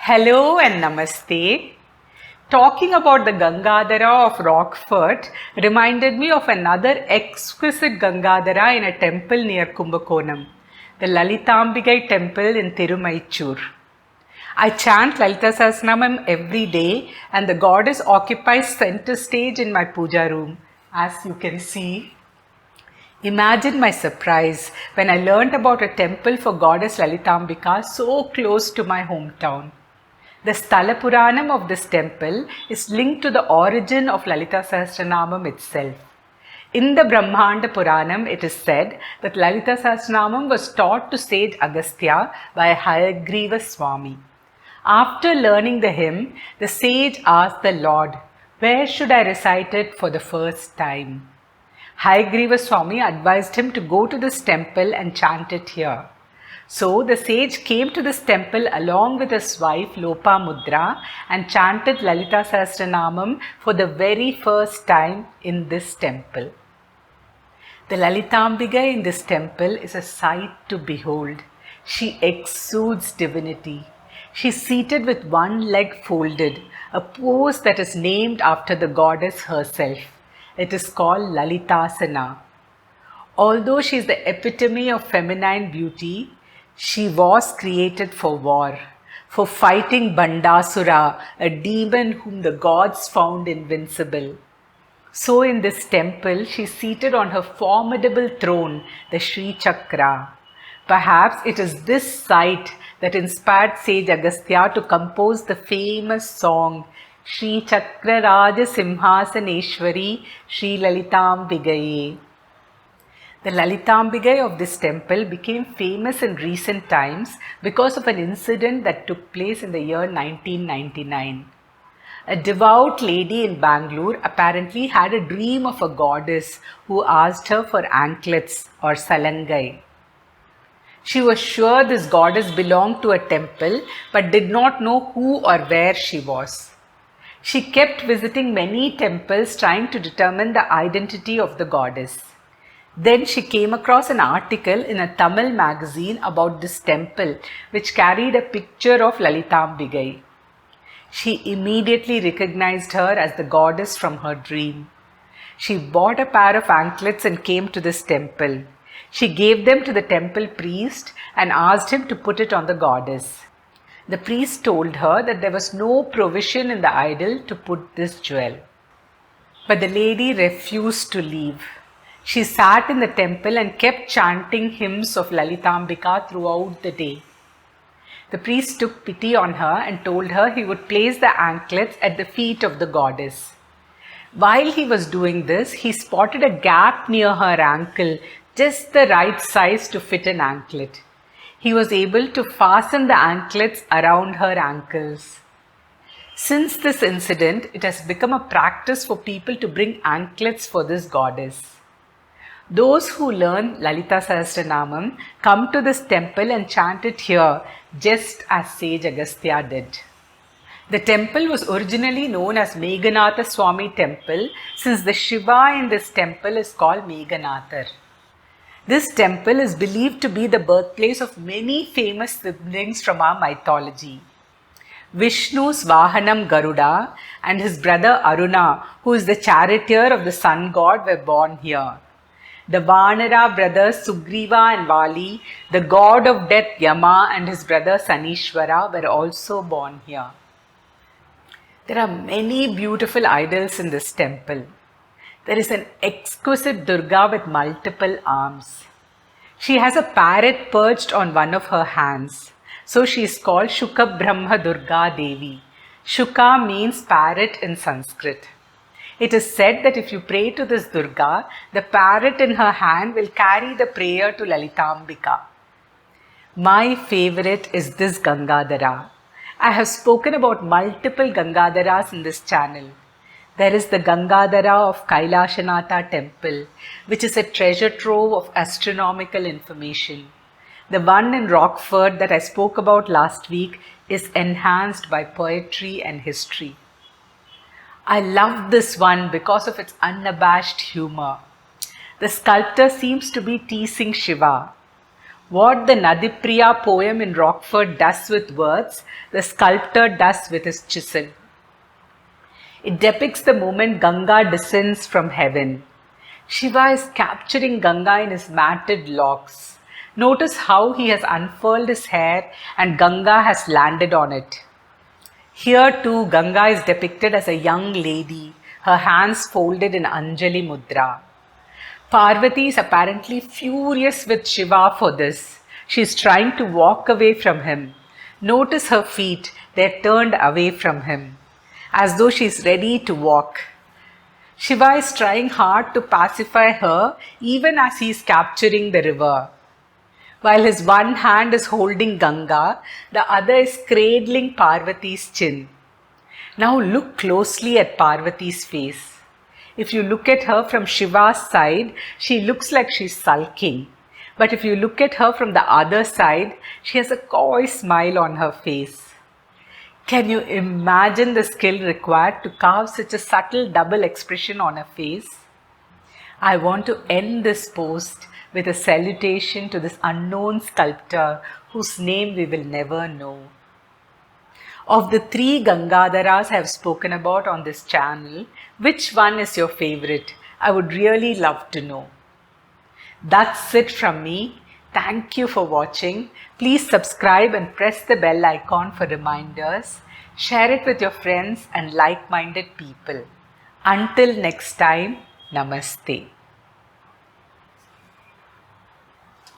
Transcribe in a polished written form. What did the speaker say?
Hello and Namaste. Talking about the Gangadhara of Rockfort reminded me of another exquisite Gangadhara in a temple near Kumbakonam, the Lalithambigai temple in Thirumeeyachur. I chant Lalithasranamam every day and the goddess occupies center stage in my puja room, as you can see. Imagine my surprise when I learnt about a temple for goddess Lalithambika so close to my hometown. The sthalapuranam of this temple is linked to the origin of Lalithasasranamam itself. In the Brahmanda Puranam, it is said that Lalithasasranamam was taught to sage Agastya by Hayagriva Swami. After learning the hymn, the sage asked the Lord, "Where should I recite it for the first time?" Hayagriva Swami advised him to go to this temple and chant it here. So the sage came to this temple along with his wife Lopamudra and chanted Lalithasasranamam for the very first time in this temple. The Lalithambigai in this temple is a sight to behold. She exudes divinity. She is seated with one leg folded, a pose that is named after the goddess herself. It is called Lalithasana. Although she is the epitome of feminine beauty, she was created for war, for fighting Bandasura, a demon whom the gods found invincible. So in this temple, she is seated on her formidable throne, the Sri Chakra. Perhaps it is this sight that inspired sage Agastya to compose the famous song Sri Chakra Raja Simhasaneshwari Sri Lalithambigai. The Lalithambigai of this temple became famous in recent times because of an incident that took place in the year 1999. A devout lady in Bangalore apparently had a dream of a goddess who asked her for anklets or salangai. She was sure this goddess belonged to a temple but did not know who or where she was. She kept visiting many temples trying to determine the identity of the goddess. Then she came across an article in a Tamil magazine about this temple which carried a picture of Lalithambigai. She immediately recognized her as the goddess from her dream. She bought a pair of anklets and came to this temple. She gave them to the temple priest and asked him to put it on the goddess. The priest told her that there was no provision in the idol to put this jewel. But the lady refused to leave. She sat in the temple and kept chanting hymns of Lalithambika throughout the day. The priest took pity on her and told her he would place the anklets at the feet of the goddess. While he was doing this, he spotted a gap near her ankle, just the right size to fit an anklet. He was able to fasten the anklets around her ankles. Since this incident, it has become a practice for people to bring anklets for this goddess. Those who learn Lalithasasranamam come to this temple and chant it here, just as sage Agastya did. The temple was originally known as Meganathar Swami temple, since the Shiva in this temple is called Meganathar. This temple is believed to be the birthplace of many famous siblings from our mythology. Vishnu's Vahanam Garuda and his brother Aruna, who is the charioteer of the sun god, were born here. The Vanara brothers Sugreeva and Vali, the god of death Yama and his brother Sanishwara were also born here. There are many beautiful idols in this temple. There is an exquisite Durga with multiple arms. She has a parrot perched on one of her hands. So she is called Shuka Brahma Durga Devi. Shuka means parrot in Sanskrit. It is said that if you pray to this Durga, the parrot in her hand will carry the prayer to Lalithambika. My favorite is this Gangadhara. I have spoken about multiple Gangadharas in this channel. There is the Gangadhara of Kailashanatha temple, which is a treasure trove of astronomical information. The one in Rockfort that I spoke about last week is enhanced by poetry and history. I love this one because of its unabashed humor. The sculptor seems to be teasing Shiva. What the Nadipriya poem in Rockford does with words, the sculptor does with his chisel. It depicts the moment Ganga descends from heaven. Shiva is capturing Ganga in his matted locks. Notice how he has unfurled his hair and Ganga has landed on it. Here too, Ganga is depicted as a young lady, her hands folded in Anjali Mudra. Parvati is apparently furious with Shiva for this. She is trying to walk away from him. Notice her feet, they are turned away from him, as though she is ready to walk. Shiva is trying hard to pacify her even as he is capturing the river. While his one hand is holding Ganga, the other is cradling Parvati's chin. Now look closely at Parvati's face. If you look at her from Shiva's side, she looks like she's sulking. But if you look at her from the other side, she has a coy smile on her face. Can you imagine the skill required to carve such a subtle double expression on a face? I want to end this post with a salutation to this unknown sculptor whose name we will never know. Of the 3 Gangadharas I have spoken about on this channel, which one is your favorite? I would really love to know. That's it from me. Thank you for watching. Please subscribe and press the bell icon for reminders. Share it with your friends and like-minded people. Until next time, Namaste.